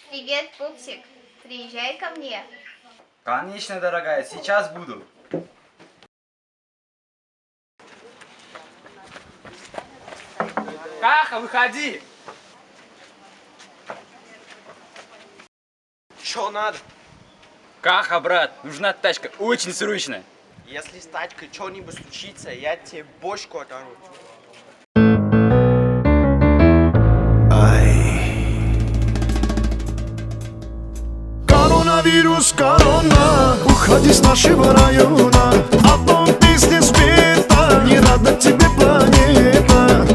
Привет, пупсик. Приезжай ко мне. Конечно, дорогая, сейчас буду. Каха, выходи! Что надо? Каха, брат, нужна тачка, очень срочно. Если с тачкой что-нибудь случится, я тебе бошку оторву. Коронавирус, корона, уходи с нашего района. О том песня спета, не рада тебе планета.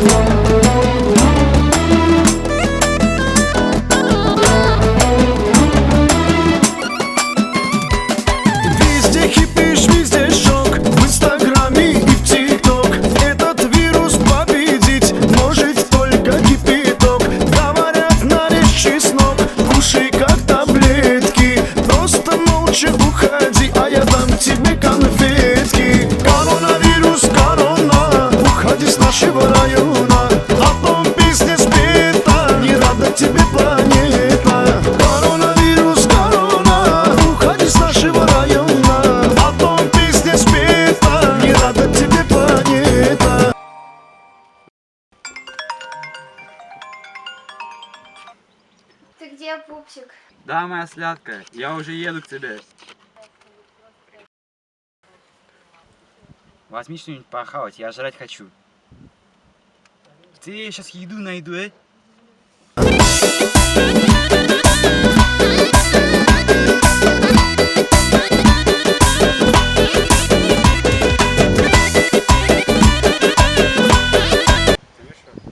Везде кипиш, везде шок, в инстаграме и в тикток. Этот вирус победить может только кипяток. Говорят, нарежь чеснок, кушай как таблетки. Просто молча уходи, а я дам тебе конфетки. Коронавирус, корона, уходи с нашего района. О том песня спета, не рада тебе планета. Коронавирус, корона, уходи с нашего района. О том песня спета, не рада тебе планета. Ты где, пупсик? Да, моя сладкая, я уже еду к тебе. Возьми что-нибудь похавать, я жрать хочу. Ты сейчас еду найду,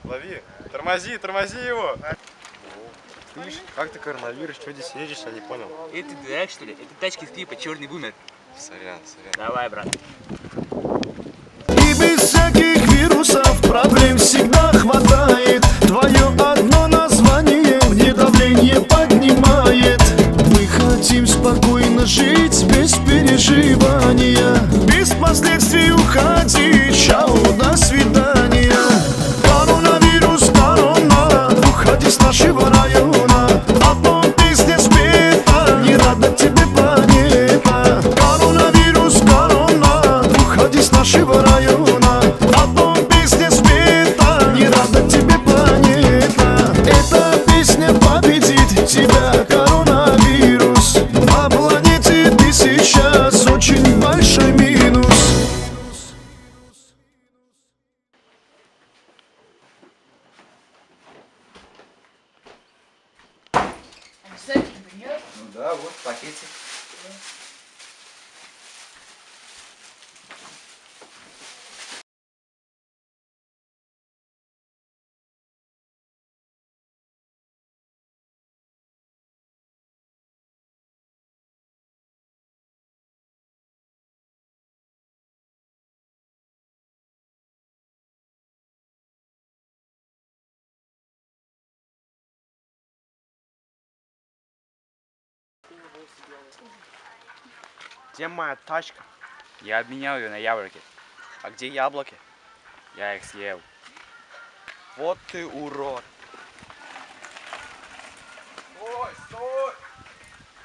Лови, тормози его. Слышь, как ты коронавирус, что здесь едешь, я не понял. Это дурак, что ли? Это тачка из клипа «Черный бумер». Сорян. Давай, брат. И без всяких вирусов проблем всегда хватает. Твое одно название мне давление поднимает. Мы хотим спокойно жить без переживания, без последствий уходить. Чао, до свидания. Коронавирус, корона, уходи с нашего района. О том песня спета, не рада тебе планета. Коронавирус, корона, уходи с нашего района. О том песня спета, не рада тебе планета. Эта песня победит тебя, коронавирус. На планете ты сейчас очень большой минус. Ну да, вот пакетик. Где моя тачка? Я обменял ее на яблоки. А где яблоки? Я их съел. Вот ты урод.